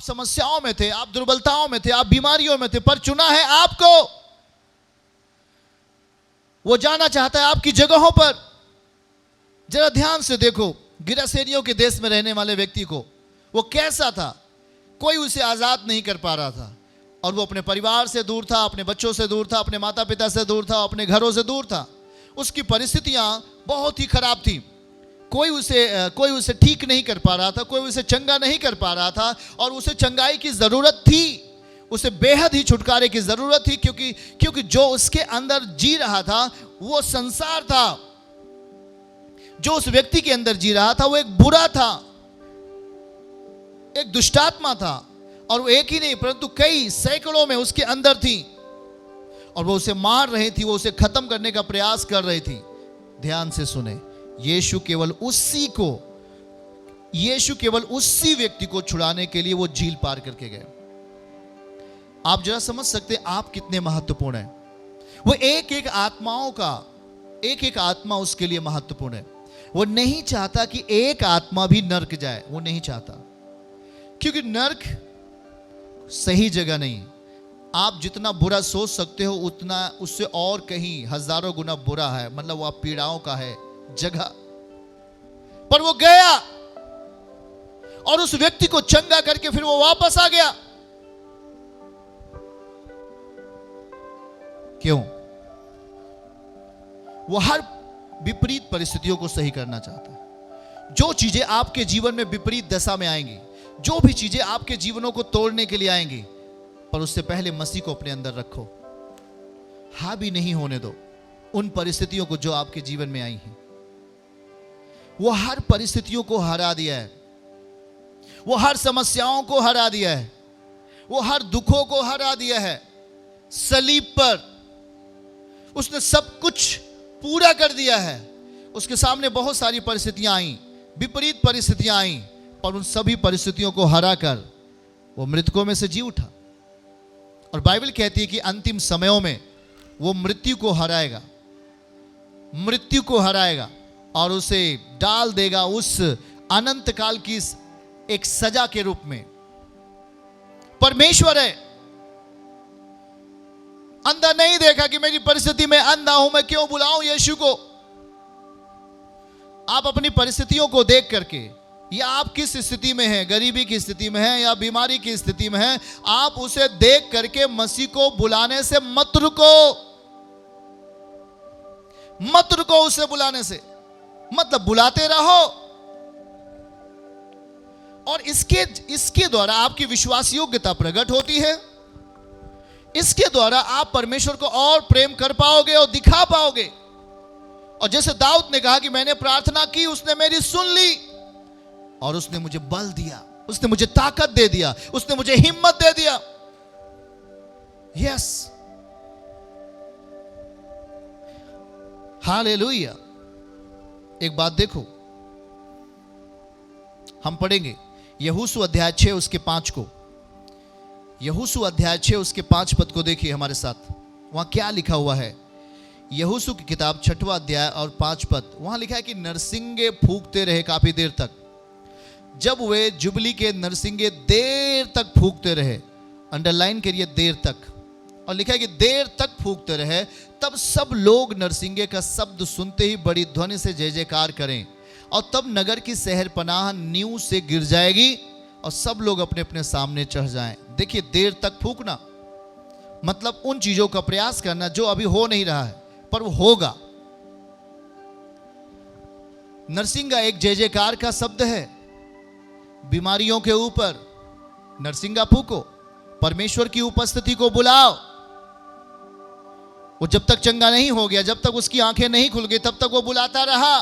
समस्याओं में थे, आप दुर्बलताओं में थे, आप बीमारियों में थे, पर चुना है आपको। वो जाना चाहता है आपकी जगहों पर। जरा ध्यान से देखो गिरासेनियों के देश में रहने वाले व्यक्ति को, वो कैसा था। कोई उसे आजाद नहीं कर पा रहा था, और वो अपने परिवार से दूर था, अपने बच्चों से दूर था, अपने माता पिता से दूर था, अपने घरों से दूर था। उसकी परिस्थितियां बहुत ही खराब थी। कोई उसे ठीक नहीं कर पा रहा था, कोई उसे चंगा नहीं कर पा रहा था, और उसे चंगाई की जरूरत थी। उसे बेहद ही छुटकारे की जरूरत थी, क्योंकि जो उसके अंदर जी रहा था वो संसार था। जो उस व्यक्ति के अंदर जी रहा था वो एक बुरा था, एक दुष्टात्मा था, और वो एक ही नहीं परंतु कई सैकड़ों में उसके अंदर थी, और वो उसे मार रही थी, वो उसे खत्म करने का प्रयास कर रही थी। ध्यान से सुने, यीशु केवल उसी व्यक्ति को छुड़ाने के लिए वो झील पार करके गए। आप जरा समझ सकते हैं आप कितने महत्वपूर्ण हैं। वो एक आत्मा उसके लिए महत्वपूर्ण है। वो नहीं चाहता कि एक आत्मा भी नर्क जाए, वो नहीं चाहता, क्योंकि नर्क सही जगह नहीं। आप जितना बुरा सोच सकते हो उतना उससे और कहीं हजारों गुना बुरा है, मतलब वो आप पीड़ाओं का है जगह। पर वो गया और उस व्यक्ति को चंगा करके फिर वो वापस आ गया। क्यों? वो हर विपरीत परिस्थितियों को सही करना चाहता है। जो चीजें आपके जीवन में विपरीत दशा में आएंगी, जो भी चीजें आपके जीवनों को तोड़ने के लिए आएंगी, पर उससे पहले मसीह को अपने अंदर रखो। हावी नहीं होने दो उन परिस्थितियों को जो आपके जीवन में आई हैं। वो हर परिस्थितियों को हरा दिया है, वो हर समस्याओं को हरा दिया है, वो हर दुखों को हरा दिया है। सलीब पर उसने सब कुछ पूरा कर दिया है। उसके सामने बहुत सारी परिस्थितियां आई, विपरीत परिस्थितियां आई, पर उन सभी परिस्थितियों को हरा कर वो मृतकों में से जी उठा। और बाइबल कहती है कि अंतिम समयों में वो मृत्यु को हराएगा और उसे डाल देगा उस अनंत काल की एक सजा के रूप में। परमेश्वर है, अंधा नहीं देखा कि मेरी परिस्थिति में अंधा हूं, मैं क्यों बुलाऊं यीशु को। आप अपनी परिस्थितियों को देख करके, या आप किस स्थिति में हैं, गरीबी की स्थिति में हैं या बीमारी की स्थिति में हैं, आप उसे देख करके मसीह को बुलाने से मत रुको उसे बुलाने से, मतलब बुलाते रहो। और इसके द्वारा आपकी विश्वास योग्यता प्रकट होती है। इसके द्वारा आप परमेश्वर को और प्रेम कर पाओगे और दिखा पाओगे। और जैसे दाऊद ने कहा कि मैंने प्रार्थना की, उसने मेरी सुन ली, और उसने मुझे बल दिया, उसने मुझे ताकत दे दिया, उसने मुझे हिम्मत दे दिया। Yes, hallelujah. एक बात देखो, हम पढ़ेंगे यहोशू अध्याय 6 उसके 5 को। यहोशू अध्याय 6 उसके 5 पद को देखिए हमारे साथ। वहां क्या लिखा हुआ है? यहोशू की किताब 6वां अध्याय और 5 पद। वहां लिखा है कि नरसिंगे फूंकते रहे काफी देर तक। जब वे जुबली के नरसिंगे देर तक फूंकते रहे, अंडरलाइन करिए देर तक, और लिखा है कि देर तक फूंकते रहे, तब सब लोग नरसिंगे का शब्द सुनते ही बड़ी ध्वनि से जय जयकार करें, और तब नगर की शहरपनाह नींव से गिर जाएगी और सब लोग अपने अपने सामने चढ़ जाएं। देखिए, देर तक फूंकना मतलब उन चीजों का प्रयास करना जो अभी हो नहीं रहा है पर वो होगा। नरसिंगा एक जय जयकार का शब्द है। बीमारियों के ऊपर नरसिंगा फूको, परमेश्वर की उपस्थिति को बुलाओ। वो जब तक चंगा नहीं हो गया, जब तक उसकी आंखें नहीं खुल गई, तब तक वो बुलाता रहा।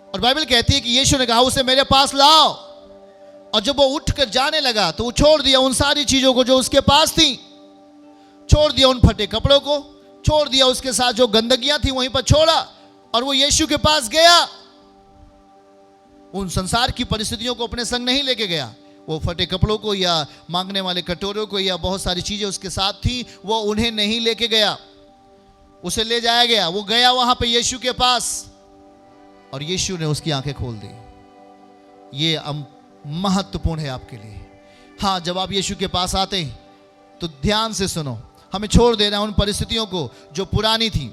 और बाइबल कहती है कि यीशु ने कहा उसे मेरे पास लाओ, और जब वो उठकर जाने लगा तो वो छोड़ दिया उन सारी चीजों को जो उसके पास थी, छोड़ दिया उन फटे कपड़ों को, छोड़ दिया उसके साथ जो गंदगियां थी वहीं पर छोड़ा, और वो यीशु के पास गया। उन संसार की परिस्थितियों को अपने संग नहीं लेके गया। वो फटे कपड़ों को या मांगने वाले कटोरों को या बहुत सारी चीजें उसके साथ थी, वो उन्हें नहीं लेके गया, उसे ले जाया गया। वो गया वहां पे यीशु के पास, और यीशु ने उसकी आंखें खोल दी। ये महत्वपूर्ण है आपके लिए। हाँ, जब आप यीशु के पास आते हैं तो ध्यान से सुनो, हमें छोड़ देना है उन परिस्थितियों को जो पुरानी थी,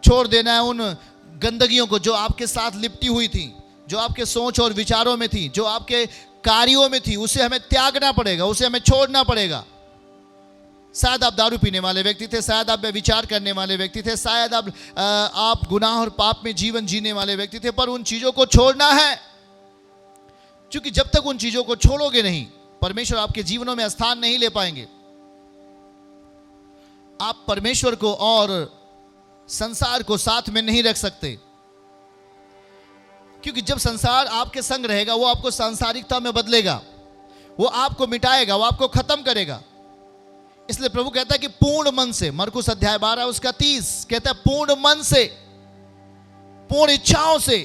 छोड़ देना है उन गंदगियों को जो आपके साथ लिपटी हुई थी, जो आपके सोच और विचारों में थी, जो आपके कार्यों में थी। उसे हमें त्यागना पड़ेगा, उसे हमें छोड़ना पड़ेगा। शायद आप दारू पीने वाले व्यक्ति थे, शायद आप विचार करने वाले व्यक्ति थे, शायद आप गुनाह और पाप में जीवन जीने वाले व्यक्ति थे, पर उन चीजों को छोड़ना है, क्योंकि जब तक उन चीजों को छोड़ोगे नहीं, परमेश्वर आपके जीवनों में स्थान नहीं ले पाएंगे। आप परमेश्वर को और संसार को साथ में नहीं रख सकते, क्योंकि जब संसार आपके संग रहेगा वो आपको सांसारिकता में बदलेगा, वो आपको मिटाएगा, वो आपको खत्म करेगा। इसलिए प्रभु कहता है कि पूर्ण मन से, मरकुस अध्याय 12 उसका 30 कहता है, पूर्ण मन से, पूर्ण इच्छाओं से,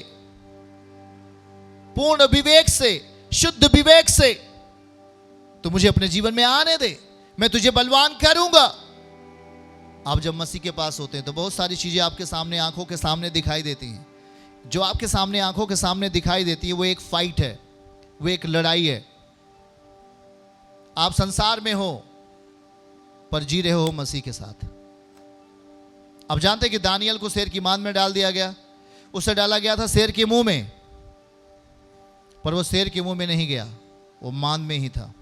पूर्ण विवेक से, शुद्ध विवेक से तो मुझे अपने जीवन में आने दे, मैं तुझे बलवान करूंगा। आप जब मसीह के पास होते हैं तो बहुत सारी चीजें आपके सामने, आंखों के सामने दिखाई देती हैं। जो आपके सामने, आंखों के सामने दिखाई देती है वो एक फाइट है, वो एक लड़ाई है। आप संसार में हो पर जी रहे हो मसीह के साथ। अब जानते हैं कि दानियल को शेर की मान में डाल दिया गया, उसे डाला गया था शेर के मुंह में, पर वो शेर के मुंह में नहीं गया, वो मान में ही था।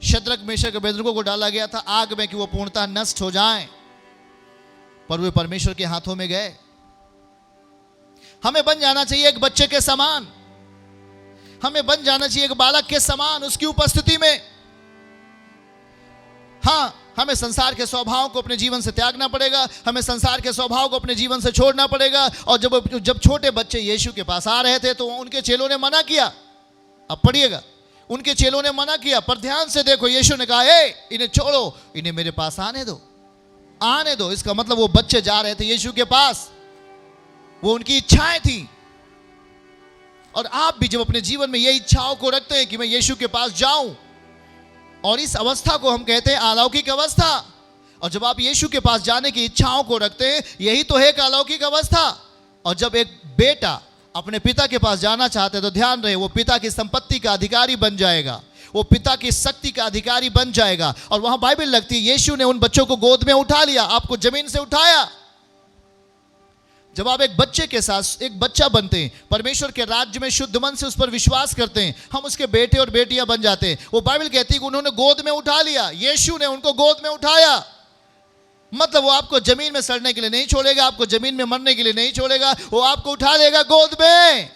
शद्रक मेशक अबेदनगो को डाला गया था आग में कि वो पूर्णतः नष्ट हो जाएं, पर वे परमेश्वर के हाथों में गए। हमें बन जाना चाहिए एक बच्चे के समान, हमें बन जाना चाहिए एक बालक के समान उसकी उपस्थिति में। हाँ, हमें संसार के स्वभाव को अपने जीवन से त्यागना पड़ेगा, हमें संसार के स्वभाव को अपने जीवन से छोड़ना पड़ेगा। और जब छोटे बच्चे यीशु के पास आ रहे थे तो उनके चेलों ने मना किया। अब पढ़िएगा, उनके चेलों ने मना किया, पर ध्यान से देखो, यीशु ने कहा, इन्हें छोड़ो, इन्हें मेरे पास आने दो, आने दो। इसका मतलब वो बच्चे जा रहे थे यीशु के पास, वो उनकी इच्छाएं थी। और आप भी जब अपने जीवन में ये इच्छाओं को रखते हैं कि मैं यीशु के पास जाऊं, और इस अवस्था को हम कहते हैं अलौकिक अवस्था। और जब आप यीशु के पास जाने की इच्छाओं को रखते हैं, यही तो है एक अलौकिक अवस्था। और जब एक बेटा अपने पिता के पास जाना चाहते हैं तो ध्यान रहे, वो पिता की संपत्ति का अधिकारी बन जाएगा, वो पिता की शक्ति का अधिकारी बन जाएगा। और वहां बाइबल लगती है, यीशु ने उन बच्चों को गोद में उठा लिया, आपको जमीन से उठाया। जब आप एक बच्चे के साथ एक बच्चा बनते हैं, परमेश्वर के राज्य में शुद्ध मन से उस पर विश्वास करते हैं, हम उसके बेटे और बेटियां बन जाते हैं। वो बाइबल कहती है कि उन्होंने गोद में उठा लिया, यीशु ने उनको गोद में उठाया। मतलब वो आपको जमीन में सड़ने के लिए नहीं छोड़ेगा, आपको जमीन में मरने के लिए नहीं छोड़ेगा, वो आपको उठा लेगा गोद में।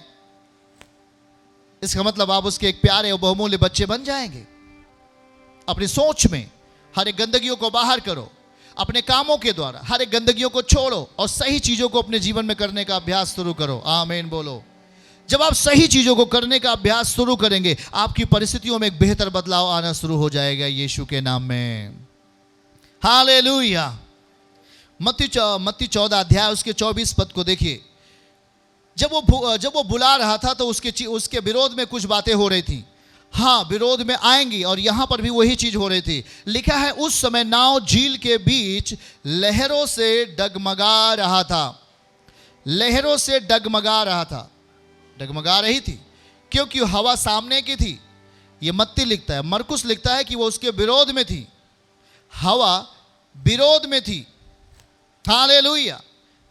इसका मतलब आप उसके एक प्यारे और बहुमूल्य बच्चे बन जाएंगे। अपनी सोच में हर एक गंदगियों को बाहर करो, अपने कामों के द्वारा हर एक गंदगियों को छोड़ो और सही चीजों को अपने जीवन में करने का अभ्यास शुरू करो। आमीन बोलो। जब आप सही चीजों को करने का अभ्यास शुरू करेंगे, आपकी परिस्थितियों में एक बेहतर बदलाव आना शुरू हो जाएगा यीशु के नाम में। हालेलुया। मत्ती 14 अध्याय उसके 24 पद को देखिए। जब वो बुला रहा था तो उसके विरोध में कुछ बातें हो रही थी। हाँ, विरोध में आएंगी, और यहां पर भी वही चीज हो रही थी। लिखा है, उस समय नाव झील के बीच लहरों से डगमगा रहा था। लहरों से डगमगा रहा था, डगमगा रही थी क्योंकि हवा सामने की थी। ये मत्ती लिखता है, मरकुस लिखता है कि वो उसके विरोध में थी, हवा विरोध में थी। हालेलुया।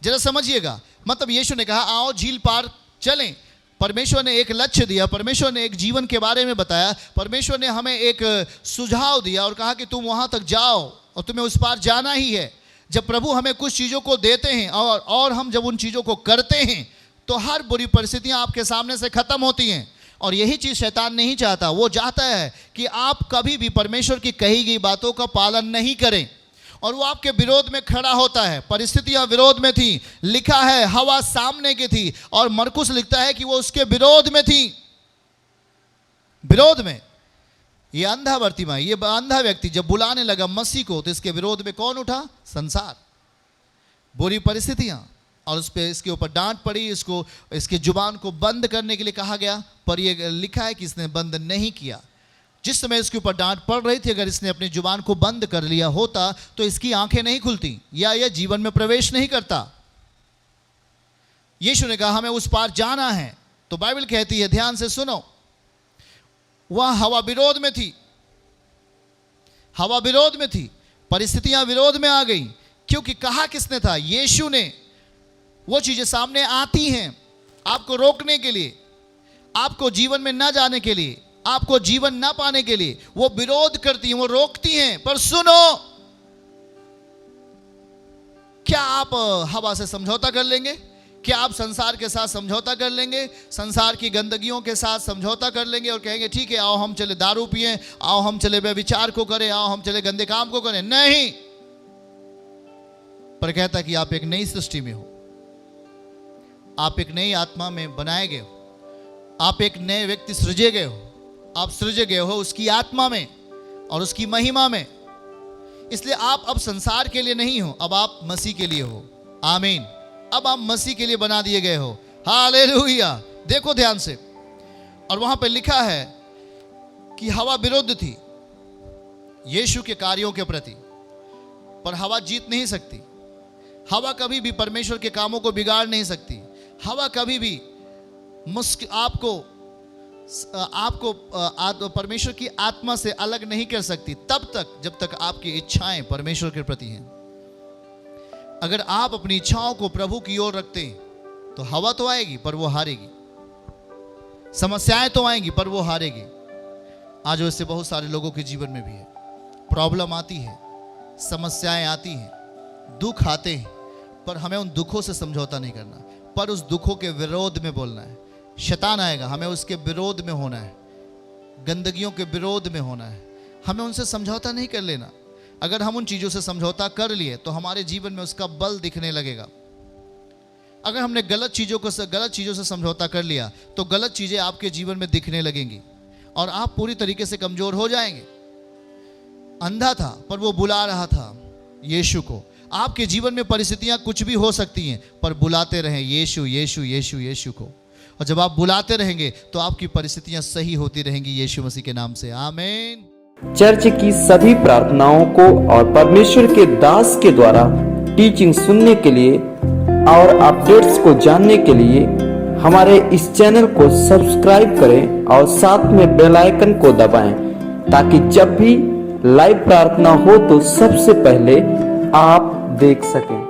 जरा समझिएगा, मतलब यीशु ने कहा आओ झील पार चलें। परमेश्वर ने एक लक्ष्य दिया, परमेश्वर ने एक जीवन के बारे में बताया, परमेश्वर ने हमें एक सुझाव दिया और कहा कि तुम वहां तक जाओ और तुम्हें उस पार जाना ही है। जब प्रभु हमें कुछ चीज़ों को देते हैं और हम जब उन चीज़ों को करते हैं तो हर बुरी परिस्थितियां आपके सामने से खत्म होती हैं। और यही चीज़ शैतान नहीं चाहता। वो चाहता है कि आप कभी भी परमेश्वर की कही गई बातों का पालन नहीं करें, और वो आपके विरोध में खड़ा होता है। परिस्थितियां विरोध में थी, लिखा है हवा सामने की थी, और मरकुस लिखता है कि वो उसके विरोध में थी। विरोध में ये अंधा वर्तिमाई, ये अंधा व्यक्ति जब बुलाने लगा मसीह को, तो इसके विरोध में कौन उठा? संसार, बुरी परिस्थितियां, और उस पर इसके ऊपर डांट पड़ी, इसके जुबान को बंद करने के लिए कहा गया, पर यह लिखा है कि इसने बंद नहीं किया। जिस समय इसके ऊपर डांट पड़ रही थी, अगर इसने अपनी जुबान को बंद कर लिया होता तो इसकी आंखें नहीं खुलती या यह जीवन में प्रवेश नहीं करता। यीशु ने कहा हमें उस पार जाना है, तो बाइबल कहती है, ध्यान से सुनो, वह हवा विरोध में थी, हवा विरोध में थी, परिस्थितियां विरोध में आ गई, क्योंकि कहा किसने था? यीशु ने। वो चीजें सामने आती हैं आपको रोकने के लिए, आपको जीवन में ना जाने के लिए, आपको जीवन ना पाने के लिए। वो विरोध करती हैं, वो रोकती हैं। पर सुनो, क्या आप हवा से समझौता कर लेंगे? क्या आप संसार के साथ समझौता कर लेंगे? संसार की गंदगियों के साथ समझौता कर लेंगे और कहेंगे ठीक है, आओ हम चले दारू पिएं, आओ हम चले व्यभिचार को करें, आओ हम चले गंदे काम को करें? नहीं। पर कहता कि आप एक नई सृष्टि में हो, आप एक नई आत्मा में बनाए गए हो, आप एक नए व्यक्ति सृजे गए हो, आप सृजे गए हो उसकी आत्मा में और उसकी महिमा में। इसलिए आप अब संसार के लिए नहीं हो, अब आप मसीह के लिए हो। आमीन। अब आप मसीह के लिए बना दिए गए हो। हालेलुया। देखो ध्यान से, और वहां पे लिखा है कि हवा विरुद्ध थी यीशु के कार्यों के प्रति, पर हवा जीत नहीं सकती। हवा कभी भी परमेश्वर के कामों को बिगाड़ नहीं सकती। हवा कभी भी आपको परमेश्वर की आत्मा से अलग नहीं कर सकती, तब तक जब तक आपकी इच्छाएं परमेश्वर के प्रति हैं। अगर आप अपनी इच्छाओं को प्रभु की ओर रखते हैं तो हवा तो आएगी पर वो हारेगी, समस्याएं तो आएंगी पर वो हारेगी। आज वैसे बहुत सारे लोगों के जीवन में भी है, प्रॉब्लम आती है, समस्याएं आती हैं, दुख आते हैं, पर हमें उन दुखों से समझौता नहीं करना, पर उस दुखों के विरोध में बोलना है। शैतान आएगा, हमें उसके विरोध में होना है, गंदगियों के विरोध में होना है, हमें उनसे समझौता नहीं कर लेना। अगर हम उन चीज़ों से समझौता कर लिए तो हमारे जीवन में उसका बल दिखने लगेगा। अगर हमने गलत चीज़ों से समझौता कर लिया तो गलत चीज़ें आपके जीवन में दिखने लगेंगी और आप पूरी तरीके से कमज़ोर हो जाएंगे। अंधा था पर वो बुला रहा था यीशु को। आपके जीवन में परिस्थितियां कुछ भी हो सकती हैं, पर बुलाते रहें यीशु यीशु यीशु यीशु को, और जब आप बुलाते रहेंगे तो आपकी परिस्थितियां सही होती रहेंगी यीशु मसीह के नाम से। आमीन। चर्च की सभी प्रार्थनाओं को और परमेश्वर के दास के द्वारा टीचिंग सुनने के लिए और अपडेट्स को जानने के लिए हमारे इस चैनल को सब्सक्राइब करें और साथ में बेल आइकन को दबाएं, ताकि जब भी लाइव प्रार्थना हो तो सबसे पहले आप देख सकें।